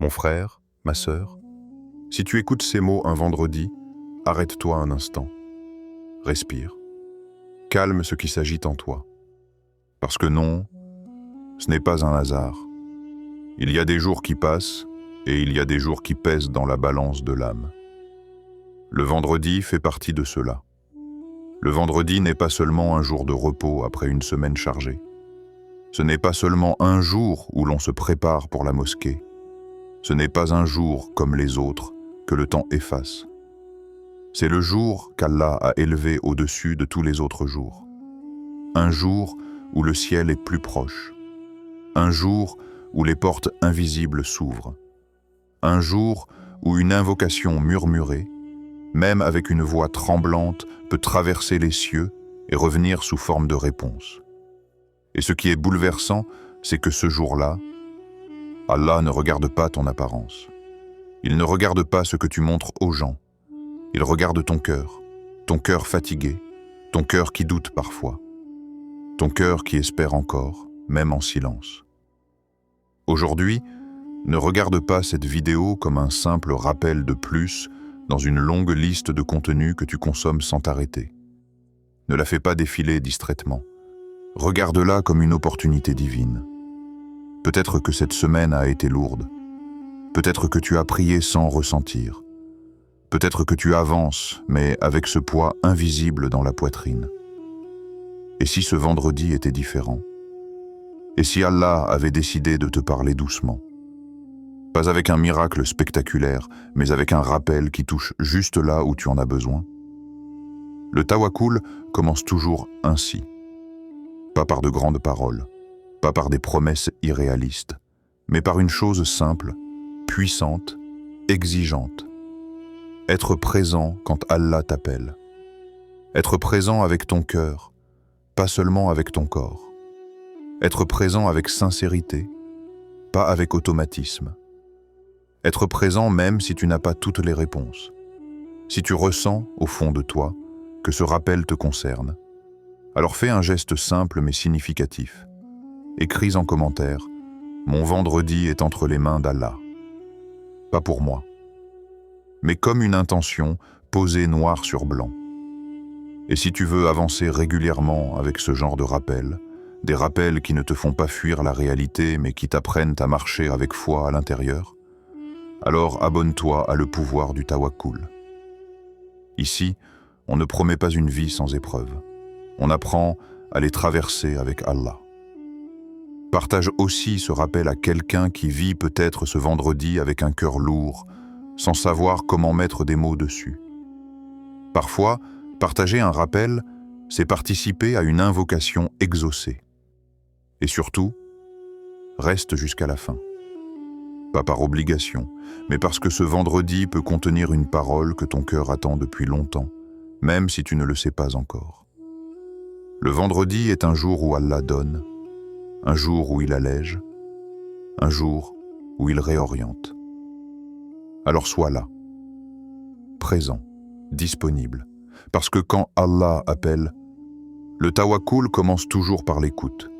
Mon frère, ma sœur, si tu écoutes ces mots un vendredi, arrête-toi un instant. Respire. Calme ce qui s'agite en toi. Parce que non, ce n'est pas un hasard. Il y a des jours qui passent et il y a des jours qui pèsent dans la balance de l'âme. Le vendredi fait partie de cela. Le vendredi n'est pas seulement un jour de repos après une semaine chargée. Ce n'est pas seulement un jour où l'on se prépare pour la mosquée. Ce n'est pas un jour comme les autres que le temps efface. C'est le jour qu'Allah a élevé au-dessus de tous les autres jours. Un jour où le ciel est plus proche. Un jour où les portes invisibles s'ouvrent. Un jour où une invocation murmurée, même avec une voix tremblante, peut traverser les cieux et revenir sous forme de réponse. Et ce qui est bouleversant, c'est que ce jour-là, Allah ne regarde pas ton apparence. Il ne regarde pas ce que tu montres aux gens. Il regarde ton cœur fatigué, ton cœur qui doute parfois, ton cœur qui espère encore, même en silence. Aujourd'hui, ne regarde pas cette vidéo comme un simple rappel de plus dans une longue liste de contenus que tu consommes sans t'arrêter. Ne la fais pas défiler distraitement. Regarde-la comme une opportunité divine. Peut-être que cette semaine a été lourde. Peut-être que tu as prié sans ressentir. Peut-être que tu avances, mais avec ce poids invisible dans la poitrine. Et si ce vendredi était différent? Et si Allah avait décidé de te parler doucement? Pas avec un miracle spectaculaire, mais avec un rappel qui touche juste là où tu en as besoin. Le tawakkul commence toujours ainsi. Pas par de grandes paroles, pas par des promesses irréalistes, mais par une chose simple, puissante, exigeante. Être présent quand Allah t'appelle. Être présent avec ton cœur, pas seulement avec ton corps. Être présent avec sincérité, pas avec automatisme. Être présent même si tu n'as pas toutes les réponses. Si tu ressens, au fond de toi, que ce rappel te concerne, alors fais un geste simple mais significatif. Écris en commentaire « Mon vendredi est entre les mains d'Allah ». Pas pour moi, mais comme une intention posée noir sur blanc. Et si tu veux avancer régulièrement avec ce genre de rappels, des rappels qui ne te font pas fuir la réalité mais qui t'apprennent à marcher avec foi à l'intérieur, alors abonne-toi à Le Pouvoir du Tawakkul. Ici, on ne promet pas une vie sans épreuves. On apprend à les traverser avec Allah. Partage aussi ce rappel à quelqu'un qui vit peut-être ce vendredi avec un cœur lourd, sans savoir comment mettre des mots dessus. Parfois, partager un rappel, c'est participer à une invocation exaucée. Et surtout, reste jusqu'à la fin. Pas par obligation, mais parce que ce vendredi peut contenir une parole que ton cœur attend depuis longtemps, même si tu ne le sais pas encore. Le vendredi est un jour où Allah donne, un jour où il allège, un jour où il réoriente. Alors sois là, présent, disponible, parce que quand Allah appelle, le tawakkul commence toujours par l'écoute.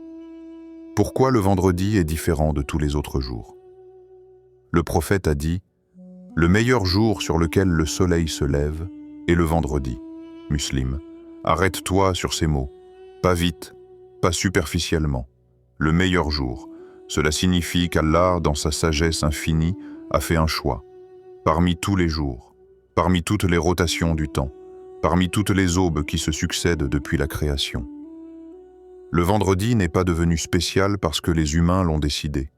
Pourquoi le vendredi est différent de tous les autres jours? Le prophète a dit « Le meilleur jour sur lequel le soleil se lève est le vendredi. » Muslim, arrête-toi sur ces mots. Pas vite, pas superficiellement. Le meilleur jour. Cela signifie qu'Allah, dans sa sagesse infinie, a fait un choix. Parmi tous les jours, parmi toutes les rotations du temps, parmi toutes les aubes qui se succèdent depuis la création. Le vendredi n'est pas devenu spécial parce que les humains l'ont décidé.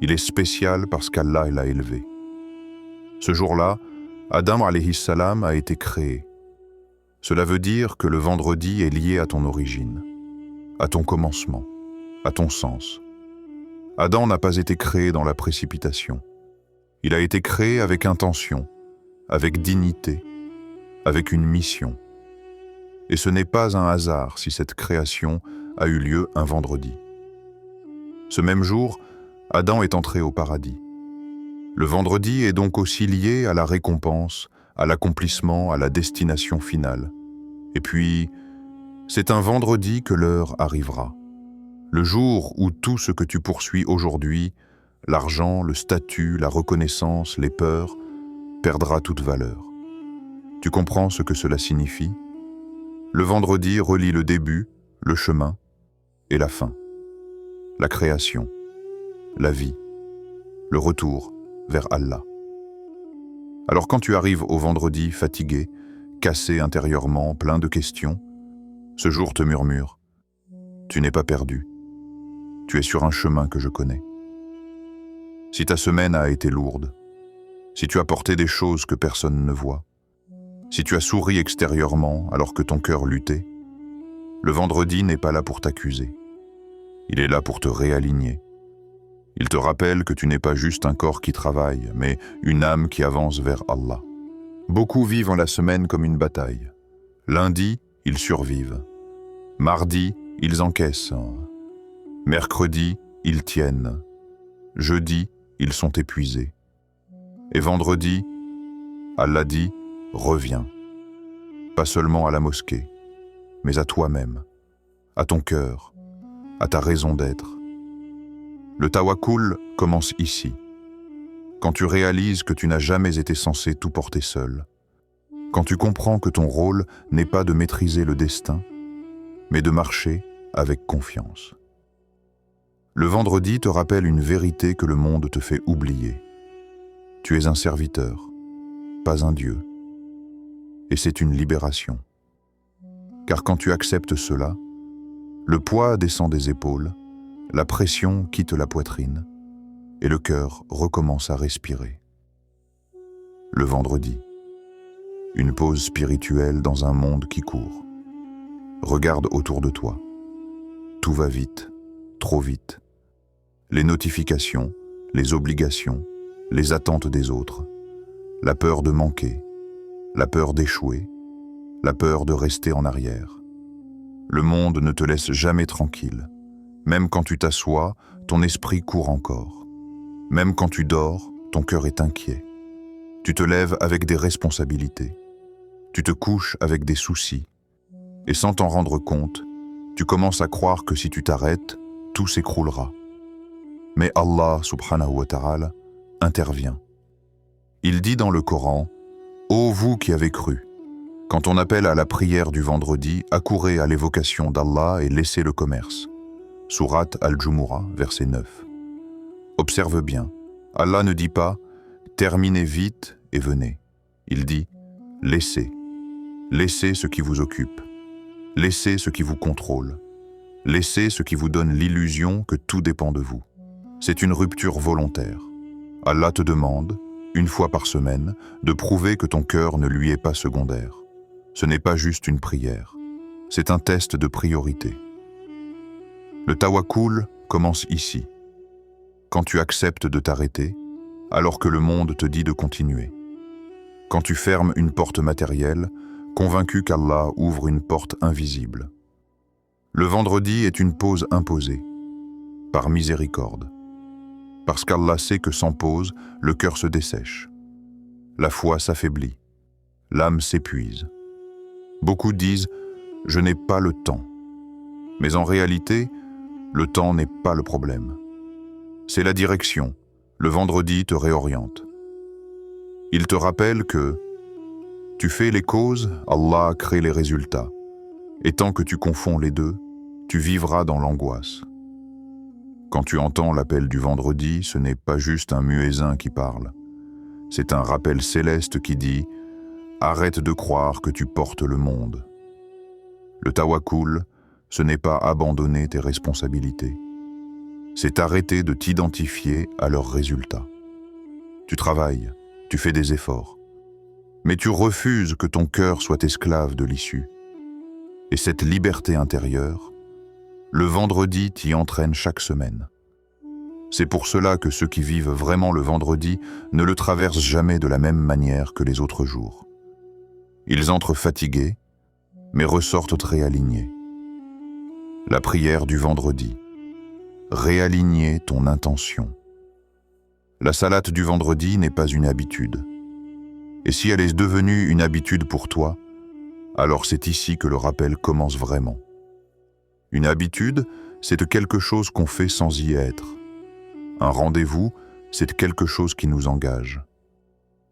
Il est spécial parce qu'Allah l'a élevé. Ce jour-là, Adam alayhi salam a été créé. Cela veut dire que le vendredi est lié à ton origine, à ton commencement, à ton sens. Adam n'a pas été créé dans la précipitation. Il a été créé avec intention, avec dignité, avec une mission. Et ce n'est pas un hasard si cette création a eu lieu un vendredi. Ce même jour, Adam est entré au paradis. Le vendredi est donc aussi lié à la récompense, à l'accomplissement, à la destination finale. Et puis, c'est un vendredi que l'heure arrivera. Le jour où tout ce que tu poursuis aujourd'hui, l'argent, le statut, la reconnaissance, les peurs, perdra toute valeur. Tu comprends ce que cela signifie? Le vendredi relie le début, le chemin et la fin. La création, la vie, le retour vers Allah. Alors quand tu arrives au vendredi fatigué, cassé intérieurement, plein de questions, ce jour te murmure: tu n'es pas perdu, tu es sur un chemin que je connais. Si ta semaine a été lourde, si tu as porté des choses que personne ne voit, si tu as souri extérieurement alors que ton cœur luttait, le vendredi n'est pas là pour t'accuser. Il est là pour te réaligner. Il te rappelle que tu n'es pas juste un corps qui travaille, mais une âme qui avance vers Allah. Beaucoup vivent la semaine comme une bataille. Lundi, ils survivent. Mardi, ils encaissent. Mercredi, ils tiennent. Jeudi, ils sont épuisés. Et vendredi, Allah dit: reviens. Pas seulement à la mosquée, mais à toi-même, à ton cœur, à ta raison d'être. Le tawakkul commence ici, quand tu réalises que tu n'as jamais été censé tout porter seul, quand tu comprends que ton rôle n'est pas de maîtriser le destin, mais de marcher avec confiance. Le vendredi te rappelle une vérité que le monde te fait oublier. Tu es un serviteur, pas un Dieu. Et c'est une libération. Car quand tu acceptes cela, le poids descend des épaules, la pression quitte la poitrine et le cœur recommence à respirer. Le vendredi, une pause spirituelle dans un monde qui court. Regarde autour de toi. Tout va vite, trop vite. Les notifications, les obligations, les attentes des autres, la peur de manquer, la peur d'échouer, la peur de rester en arrière. Le monde ne te laisse jamais tranquille. Même quand tu t'assois, ton esprit court encore. Même quand tu dors, ton cœur est inquiet. Tu te lèves avec des responsabilités. Tu te couches avec des soucis. Et sans t'en rendre compte, tu commences à croire que si tu t'arrêtes, tout s'écroulera. Mais Allah, subhanahu wa ta'ala, intervient. Il dit dans le Coran: « Ô vous qui avez cru, quand on appelle à la prière du vendredi, accourez à l'évocation d'Allah et laissez le commerce. » Sourate Al-Jumu'ah, verset 9. Observe bien, Allah ne dit pas « terminez vite et venez ». Il dit « laissez. Laissez ce qui vous occupe. Laissez ce qui vous contrôle. Laissez ce qui vous donne l'illusion que tout dépend de vous. » C'est une rupture volontaire. Allah te demande, une fois par semaine, de prouver que ton cœur ne lui est pas secondaire. Ce n'est pas juste une prière, c'est un test de priorité. Le tawakkul commence ici, quand tu acceptes de t'arrêter, alors que le monde te dit de continuer. Quand tu fermes une porte matérielle, convaincu qu'Allah ouvre une porte invisible. Le vendredi est une pause imposée, par miséricorde. Parce qu'Allah sait que sans pause, le cœur se dessèche. La foi s'affaiblit, l'âme s'épuise. Beaucoup disent « je n'ai pas le temps ». Mais en réalité, le temps n'est pas le problème. C'est la direction. Le vendredi te réoriente. Il te rappelle que tu fais les causes, Allah crée les résultats. Et tant que tu confonds les deux, tu vivras dans l'angoisse. Quand tu entends l'appel du vendredi, ce n'est pas juste un muezzin qui parle. C'est un rappel céleste qui dit « Arrête de croire que tu portes le monde ». Le tawakkul, ce n'est pas abandonner tes responsabilités. C'est arrêter de t'identifier à leurs résultats. Tu travailles, tu fais des efforts, mais tu refuses que ton cœur soit esclave de l'issue. Et cette liberté intérieure, le vendredi t'y entraîne chaque semaine. C'est pour cela que ceux qui vivent vraiment le vendredi ne le traversent jamais de la même manière que les autres jours. Ils entrent fatigués, mais ressortent réalignés. La prière du vendredi. Réaligner ton intention. La salate du vendredi n'est pas une habitude. Et si elle est devenue une habitude pour toi, alors c'est ici que le rappel commence vraiment. Une habitude, c'est quelque chose qu'on fait sans y être. Un rendez-vous, c'est quelque chose qui nous engage.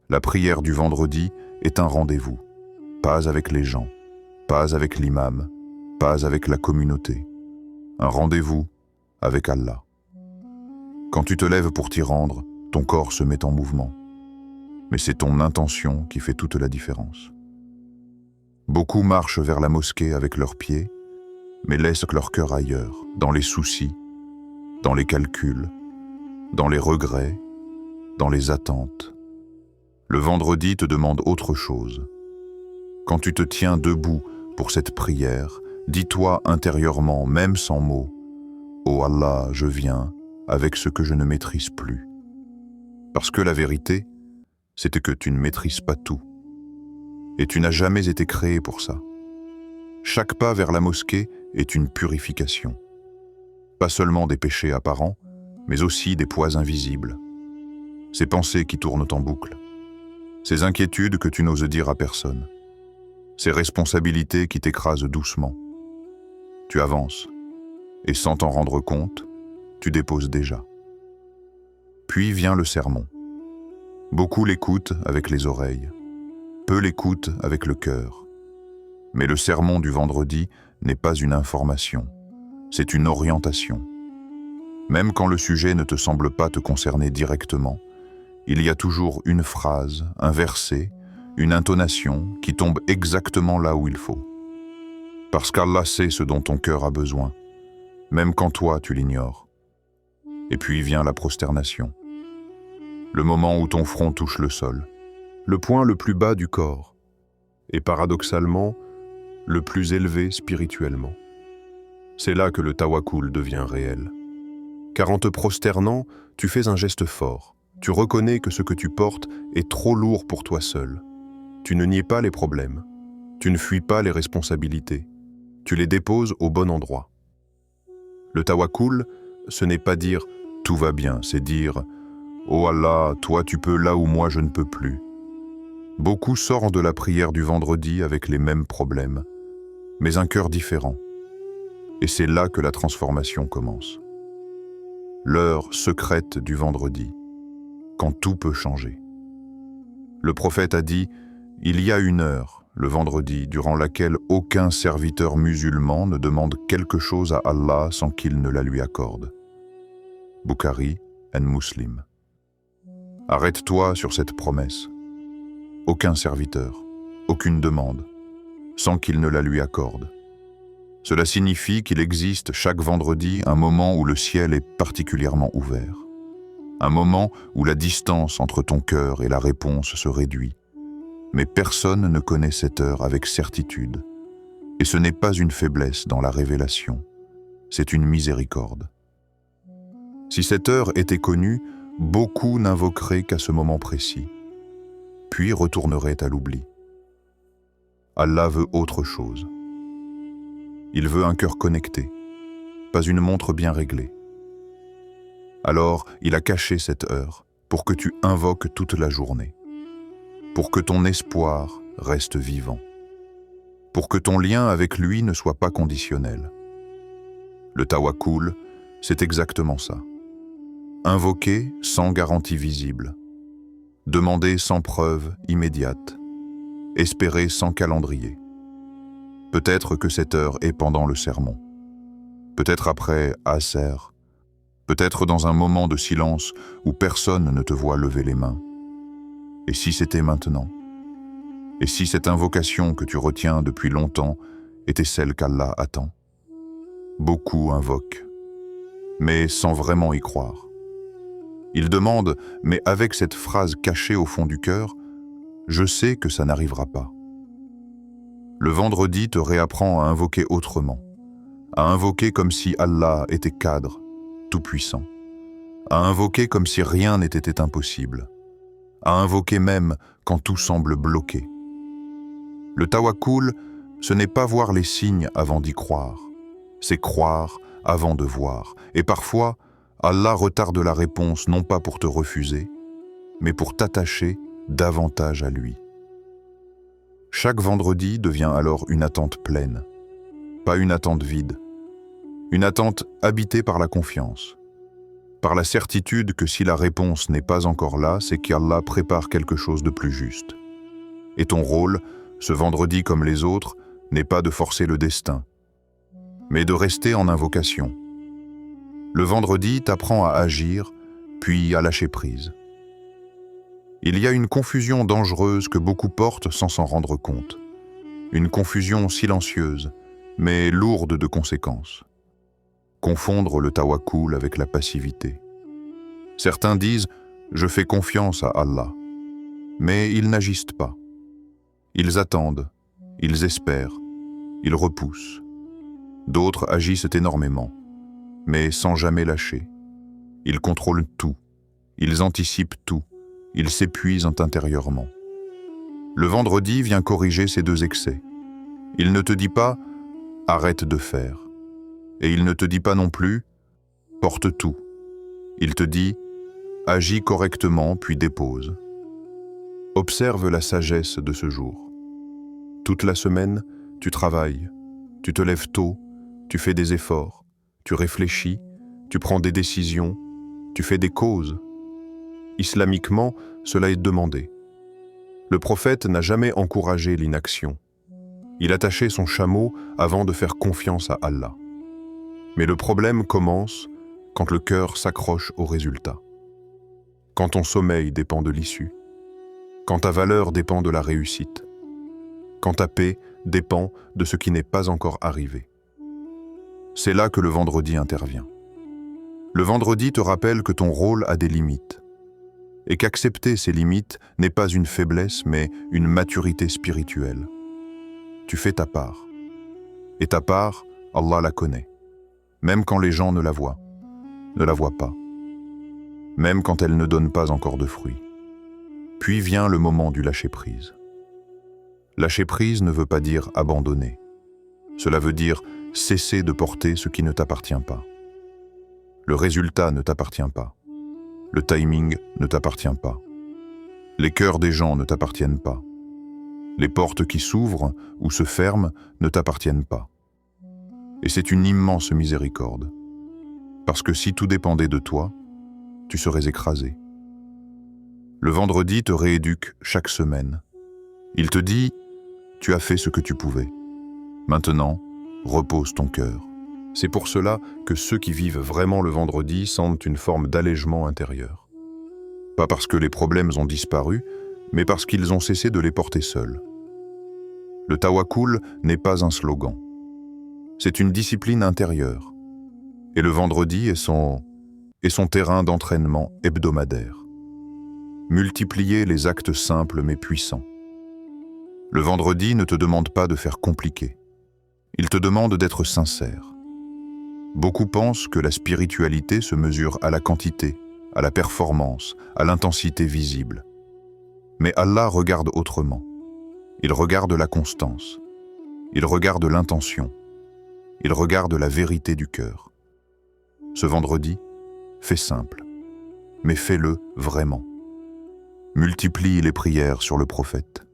La prière du vendredi est un rendez-vous, pas avec les gens, pas avec l'imam, pas avec la communauté. Un rendez-vous avec Allah. Quand tu te lèves pour t'y rendre, ton corps se met en mouvement. Mais c'est ton intention qui fait toute la différence. Beaucoup marchent vers la mosquée avec leurs pieds, mais laissent leur cœur ailleurs, dans les soucis, dans les calculs, dans les regrets, dans les attentes. Le vendredi te demande autre chose. Quand tu te tiens debout pour cette prière, dis-toi intérieurement, même sans mots, « Oh Allah, je viens avec ce que je ne maîtrise plus. » Parce que la vérité, c'est que tu ne maîtrises pas tout. Et tu n'as jamais été créé pour ça. Chaque pas vers la mosquée est une purification. Pas seulement des péchés apparents, mais aussi des poids invisibles. Ces pensées qui tournent en boucle. Ces inquiétudes que tu n'oses dire à personne. Ces responsabilités qui t'écrasent doucement. Tu avances, et sans t'en rendre compte, tu déposes déjà. Puis vient le sermon. Beaucoup l'écoutent avec les oreilles, peu l'écoutent avec le cœur. Mais le sermon du vendredi n'est pas une information, c'est une orientation. Même quand le sujet ne te semble pas te concerner directement, il y a toujours une phrase, un verset, une intonation qui tombe exactement là où il faut. Parce qu'Allah sait ce dont ton cœur a besoin, même quand toi tu l'ignores. Et puis vient la prosternation. Le moment où ton front touche le sol, le point le plus bas du corps, et paradoxalement, le plus élevé spirituellement. C'est là que le tawakkul devient réel. Car en te prosternant, tu fais un geste fort. Tu reconnais que ce que tu portes est trop lourd pour toi seul. Tu ne nies pas les problèmes. Tu ne fuis pas les responsabilités. Tu les déposes au bon endroit. Le tawakkul, ce n'est pas dire « tout va bien », c'est dire « Oh Allah, toi tu peux là où moi je ne peux plus ». Beaucoup sortent de la prière du vendredi avec les mêmes problèmes, mais un cœur différent. Et c'est là que la transformation commence. L'heure secrète du vendredi, quand tout peut changer. Le prophète a dit « Il y a une heure, le vendredi, durant laquelle aucun serviteur musulman ne demande quelque chose à Allah sans qu'il ne la lui accorde. » Bukhari and Muslim. Arrête-toi sur cette promesse. Aucun serviteur, aucune demande, sans qu'il ne la lui accorde. Cela signifie qu'il existe chaque vendredi un moment où le ciel est particulièrement ouvert. Un moment où la distance entre ton cœur et la réponse se réduit. Mais personne ne connaît cette heure avec certitude. Et ce n'est pas une faiblesse dans la révélation, c'est une miséricorde. Si cette heure était connue, beaucoup n'invoqueraient qu'à ce moment précis, puis retourneraient à l'oubli. Allah veut autre chose. Il veut un cœur connecté, pas une montre bien réglée. Alors, il a caché cette heure pour que tu invoques toute la journée, pour que ton espoir reste vivant, pour que ton lien avec lui ne soit pas conditionnel. Le tawakkul, c'est exactement ça. Invoquer sans garantie visible, demander sans preuve immédiate, espérer sans calendrier. Peut-être que cette heure est pendant le sermon, peut-être après Asr, peut-être dans un moment de silence où personne ne te voit lever les mains. Et si c'était maintenant? Et si cette invocation que tu retiens depuis longtemps était celle qu'Allah attend? Beaucoup invoquent, mais sans vraiment y croire. Ils demandent, mais avec cette phrase cachée au fond du cœur, « Je sais que ça n'arrivera pas ». Le vendredi te réapprend à invoquer autrement, à invoquer comme si Allah était cadre, tout-puissant, à invoquer comme si rien n'était impossible, à invoquer même quand tout semble bloqué. Le tawakkul, ce n'est pas voir les signes avant d'y croire, c'est croire avant de voir. Et parfois, Allah retarde la réponse non pas pour te refuser, mais pour t'attacher davantage à lui. Chaque vendredi devient alors une attente pleine, pas une attente vide, une attente habitée par la confiance. par la certitude que si la réponse n'est pas encore là, c'est qu'Allah prépare quelque chose de plus juste. Et ton rôle, ce vendredi comme les autres, n'est pas de forcer le destin, mais de rester en invocation. Le vendredi t'apprend à agir, puis à lâcher prise. Il y a une confusion dangereuse que beaucoup portent sans s'en rendre compte. Une confusion silencieuse, mais lourde de conséquences. Confondre le tawakkul avec la passivité. Certains disent « je fais confiance à Allah », mais ils n'agissent pas. Ils attendent, ils espèrent, ils repoussent. D'autres agissent énormément, mais sans jamais lâcher. Ils contrôlent tout, ils anticipent tout, ils s'épuisent intérieurement. Le vendredi vient corriger ces deux excès. Il ne te dit pas « arrête de faire » et il ne te dit pas non plus « porte tout ». Il te dit « agis correctement puis dépose ». Observe la sagesse de ce jour. Toute la semaine, tu travailles, tu te lèves tôt, tu fais des efforts, tu réfléchis, tu prends des décisions, tu fais des causes. Islamiquement, cela est demandé. Le prophète n'a jamais encouragé l'inaction. Il attachait son chameau avant de faire confiance à Allah. Mais le problème commence quand le cœur s'accroche au résultat. Quand ton sommeil dépend de l'issue. Quand ta valeur dépend de la réussite. Quand ta paix dépend de ce qui n'est pas encore arrivé. C'est là que le vendredi intervient. Le vendredi te rappelle que ton rôle a des limites et qu'accepter ces limites n'est pas une faiblesse mais une maturité spirituelle. Tu fais ta part. Et ta part, Allah la connaît. Même quand les gens ne la voient pas. Même quand elle ne donne pas encore de fruits. Puis vient le moment du lâcher-prise. Lâcher-prise ne veut pas dire abandonner. Cela veut dire cesser de porter ce qui ne t'appartient pas. Le résultat ne t'appartient pas. Le timing ne t'appartient pas. Les cœurs des gens ne t'appartiennent pas. Les portes qui s'ouvrent ou se ferment ne t'appartiennent pas. Et c'est une immense miséricorde. Parce que si tout dépendait de toi, tu serais écrasé. Le vendredi te rééduque chaque semaine. Il te dit « tu as fait ce que tu pouvais. Maintenant, repose ton cœur ». C'est pour cela que ceux qui vivent vraiment le vendredi sentent une forme d'allègement intérieur. Pas parce que les problèmes ont disparu, mais parce qu'ils ont cessé de les porter seuls. Le tawakkul n'est pas un slogan. C'est une discipline intérieure. Et le vendredi est son terrain d'entraînement hebdomadaire. Multiplier les actes simples mais puissants. Le vendredi ne te demande pas de faire compliqué. Il te demande d'être sincère. Beaucoup pensent que la spiritualité se mesure à la quantité, à la performance, à l'intensité visible. Mais Allah regarde autrement. Il regarde la constance. Il regarde l'intention. Il regarde la vérité du cœur. Ce vendredi, fais simple, mais fais-le vraiment. Multiplie les prières sur le prophète,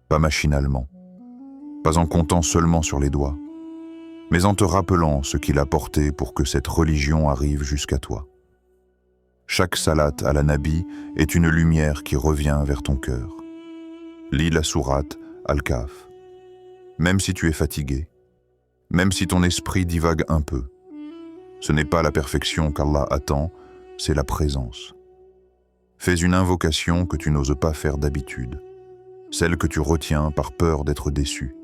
pas machinalement, pas en comptant seulement sur les doigts, mais en te rappelant ce qu'il a porté pour que cette religion arrive jusqu'à toi. Chaque salat à la Nabi est une lumière qui revient vers ton cœur. Lis la sourate Al-Kahf. Même si tu es fatigué, même si ton esprit divague un peu, ce n'est pas la perfection qu'Allah attend, c'est la présence. Fais une invocation que tu n'oses pas faire d'habitude, celle que tu retiens par peur d'être déçu,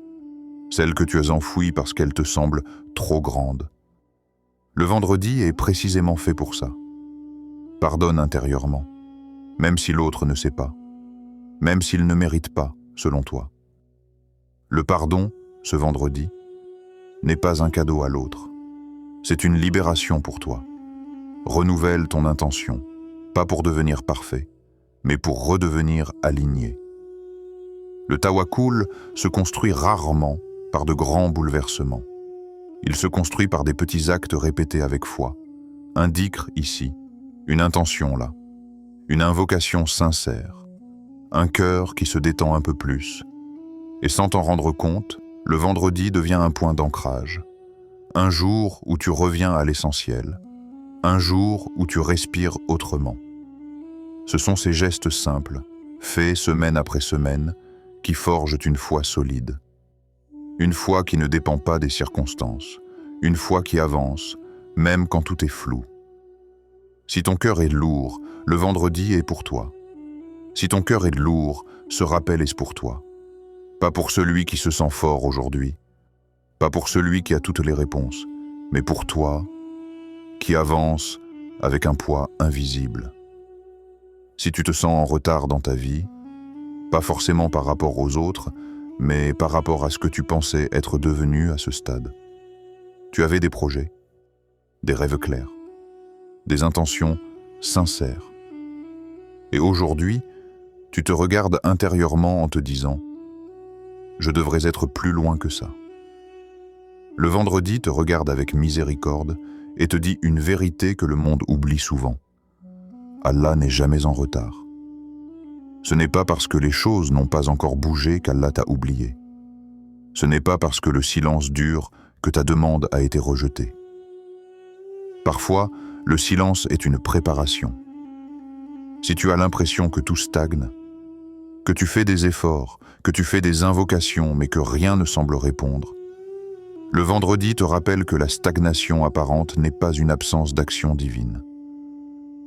celle que tu as enfouie parce qu'elle te semble trop grande. Le vendredi est précisément fait pour ça. Pardonne intérieurement, même si l'autre ne sait pas, même s'il ne mérite pas, selon toi. Le pardon, ce vendredi, n'est pas un cadeau à l'autre. C'est une libération pour toi. Renouvelle ton intention, pas pour devenir parfait, mais pour redevenir aligné. Le tawakkul se construit rarement par de grands bouleversements. Il se construit par des petits actes répétés avec foi. Un dhikr ici, une intention là, une invocation sincère, un cœur qui se détend un peu plus. Et sans t'en rendre compte, le vendredi devient un point d'ancrage. Un jour où tu reviens à l'essentiel. un jour où tu respires autrement. Ce sont ces gestes simples, faits semaine après semaine, qui forgent une foi solide. Une foi qui ne dépend pas des circonstances, une foi qui avance, même quand tout est flou. Si ton cœur est lourd, le vendredi est pour toi. Si ton cœur est lourd, ce rappel est pour toi. Pas pour celui qui se sent fort aujourd'hui, pas pour celui qui a toutes les réponses, mais pour toi, qui avance avec un poids invisible. Si tu te sens en retard dans ta vie, pas forcément par rapport aux autres, mais par rapport à ce que tu pensais être devenu à ce stade. Tu avais des projets, des rêves clairs, des intentions sincères. Et aujourd'hui, tu te regardes intérieurement en te disant « Je devrais être plus loin que ça ». Le vendredi te regarde avec miséricorde et te dit une vérité que le monde oublie souvent. Allah n'est jamais en retard. Ce n'est pas parce que les choses n'ont pas encore bougé qu'Allah t'a oublié. Ce n'est pas parce que le silence dure que ta demande a été rejetée. Parfois, le silence est une préparation. Si tu as l'impression que tout stagne, que tu fais des efforts, que tu fais des invocations mais que rien ne semble répondre, le vendredi te rappelle que la stagnation apparente n'est pas une absence d'action divine.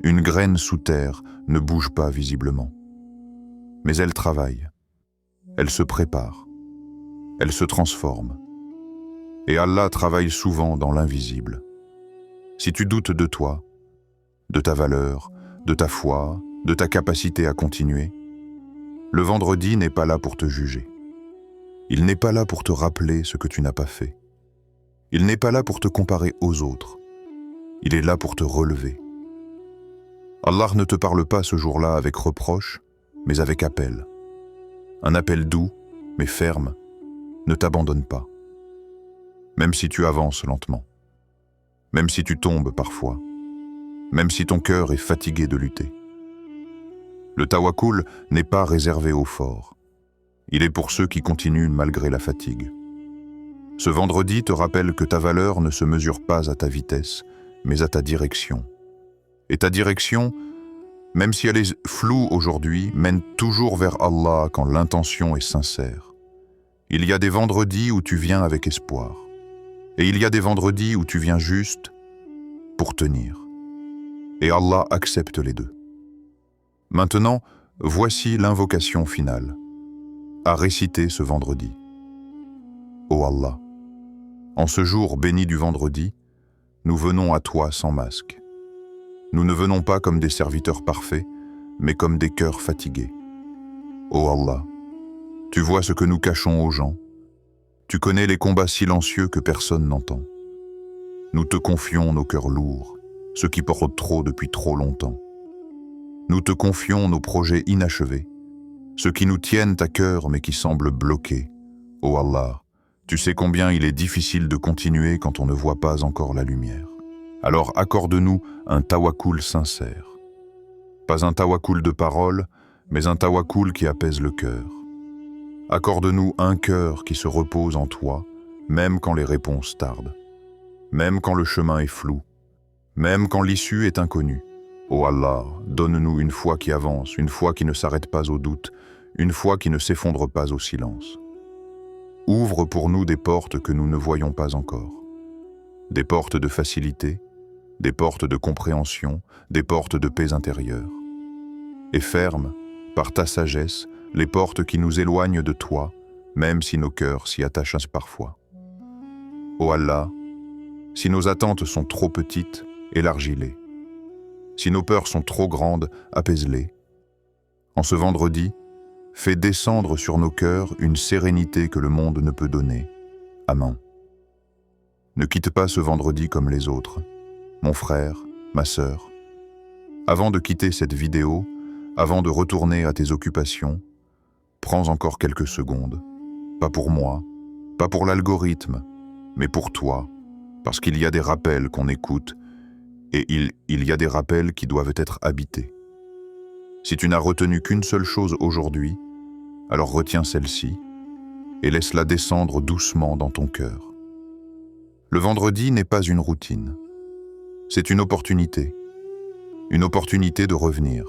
Une graine sous terre ne bouge pas visiblement. Mais elle travaille, elle se prépare, elle se transforme. Et Allah travaille souvent dans l'invisible. Si tu doutes de toi, de ta valeur, de ta foi, de ta capacité à continuer, le vendredi n'est pas là pour te juger. Il n'est pas là pour te rappeler ce que tu n'as pas fait. Il n'est pas là pour te comparer aux autres. Il est là pour te relever. Allah ne te parle pas ce jour-là avec reproche, mais avec appel. Un appel doux, mais ferme. Ne t'abandonne pas. Même si tu avances lentement. Même si tu tombes parfois. Même si ton cœur est fatigué de lutter. Le tawakkul n'est pas réservé aux forts. Il est pour ceux qui continuent malgré la fatigue. Ce vendredi te rappelle que ta valeur ne se mesure pas à ta vitesse, mais à ta direction. Et ta direction, même si elle est floue aujourd'hui, mène toujours vers Allah quand l'intention est sincère. Il y a des vendredis où tu viens avec espoir. Et il y a des vendredis où tu viens juste pour tenir. Et Allah accepte les deux. Maintenant, voici l'invocation finale, à réciter ce vendredi. Ô Allah, en ce jour béni du vendredi, nous venons à toi sans masque. Nous ne venons pas comme des serviteurs parfaits, mais comme des cœurs fatigués. Ô Allah, tu vois ce que nous cachons aux gens. Tu connais les combats silencieux que personne n'entend. Nous te confions nos cœurs lourds, ceux qui portent trop depuis trop longtemps. Nous te confions nos projets inachevés, ceux qui nous tiennent à cœur mais qui semblent bloqués. Ô Allah, tu sais combien il est difficile de continuer quand on ne voit pas encore la lumière. Alors accorde-nous un tawakkul sincère. Pas un tawakkul de parole, mais un tawakkul qui apaise le cœur. Accorde-nous un cœur qui se repose en toi, même quand les réponses tardent, même quand le chemin est flou, même quand l'issue est inconnue. Ô Allah, donne-nous une foi qui avance, une foi qui ne s'arrête pas au doute, une foi qui ne s'effondre pas au silence. Ouvre pour nous des portes que nous ne voyons pas encore. Des portes de facilité, des portes de compréhension, des portes de paix intérieure. Et ferme, par ta sagesse, les portes qui nous éloignent de toi, même si nos cœurs s'y attachent parfois. Ô Allah, si nos attentes sont trop petites, élargis-les. Si nos peurs sont trop grandes, apaise-les. En ce vendredi, fais descendre sur nos cœurs une sérénité que le monde ne peut donner. Amen. Ne quitte pas ce vendredi comme les autres, mon frère, ma sœur. Avant de quitter cette vidéo, avant de retourner à tes occupations, prends encore quelques secondes. Pas pour moi, pas pour l'algorithme, mais pour toi, parce qu'il y a des rappels qu'on écoute et il y a des rappels qui doivent être habités. Si tu n'as retenu qu'une seule chose aujourd'hui, alors retiens celle-ci et laisse-la descendre doucement dans ton cœur. Le vendredi n'est pas une routine. C'est une opportunité de revenir,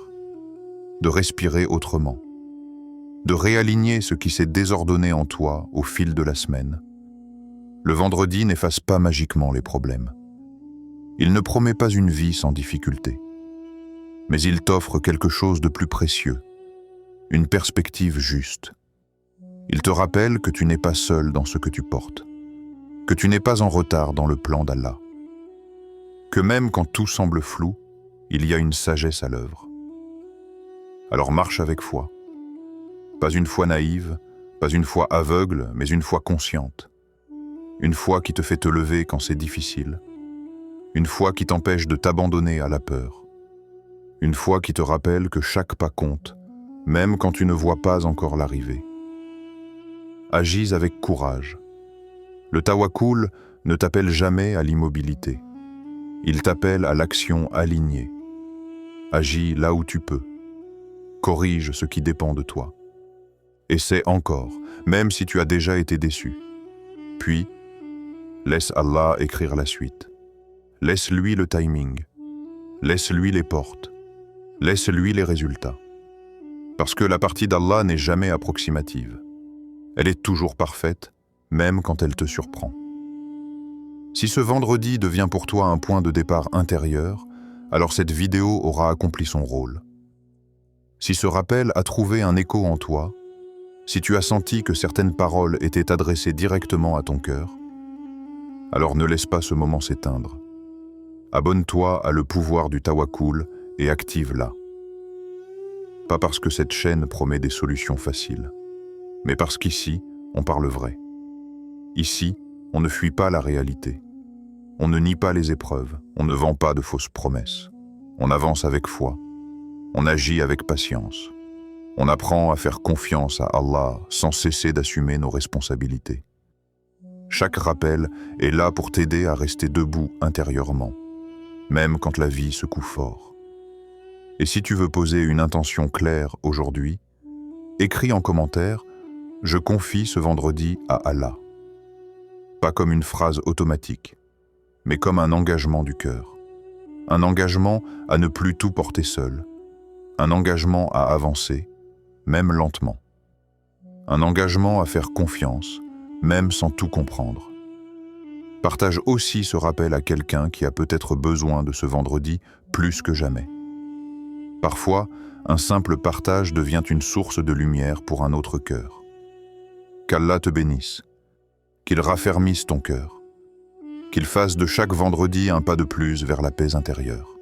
de respirer autrement, de réaligner ce qui s'est désordonné en toi au fil de la semaine. Le vendredi n'efface pas magiquement les problèmes. Il ne promet pas une vie sans difficulté. Mais il t'offre quelque chose de plus précieux, une perspective juste. Il te rappelle que tu n'es pas seul dans ce que tu portes, que tu n'es pas en retard dans le plan d'Allah, que même quand tout semble flou, il y a une sagesse à l'œuvre. Alors marche avec foi. Pas une foi naïve, pas une foi aveugle, mais une foi consciente. Une foi qui te fait te lever quand c'est difficile. Une foi qui t'empêche de t'abandonner à la peur. Une foi qui te rappelle que chaque pas compte, même quand tu ne vois pas encore l'arrivée. Agis avec courage. Le tawakkul ne t'appelle jamais à l'immobilité. Il t'appelle à l'action alignée. Agis là où tu peux. Corrige ce qui dépend de toi. Essaie encore, même si tu as déjà été déçu. Puis, laisse Allah écrire la suite. Laisse-lui le timing. Laisse-lui les portes. Laisse-lui les résultats. Parce que la partie d'Allah n'est jamais approximative. Elle est toujours parfaite, même quand elle te surprend. Si ce vendredi devient pour toi un point de départ intérieur, alors cette vidéo aura accompli son rôle. Si ce rappel a trouvé un écho en toi, si tu as senti que certaines paroles étaient adressées directement à ton cœur, alors ne laisse pas ce moment s'éteindre. Abonne-toi à le pouvoir du tawakkul et active-la. Pas parce que cette chaîne promet des solutions faciles, mais parce qu'ici, on parle vrai. Ici, on ne fuit pas la réalité. On ne nie pas les épreuves, on ne vend pas de fausses promesses. On avance avec foi, on agit avec patience. On apprend à faire confiance à Allah sans cesser d'assumer nos responsabilités. Chaque rappel est là pour t'aider à rester debout intérieurement, même quand la vie secoue fort. Et si tu veux poser une intention claire aujourd'hui, écris en commentaire « Je confie ce vendredi à Allah ». Pas comme une phrase automatique, mais comme un engagement du cœur. Un engagement à ne plus tout porter seul. Un engagement à avancer, même lentement. Un engagement à faire confiance, même sans tout comprendre. Partage aussi ce rappel à quelqu'un qui a peut-être besoin de ce vendredi plus que jamais. Parfois, un simple partage devient une source de lumière pour un autre cœur. Qu'Allah te bénisse, qu'il raffermisse ton cœur, qu'il fasse de chaque vendredi un pas de plus vers la paix intérieure.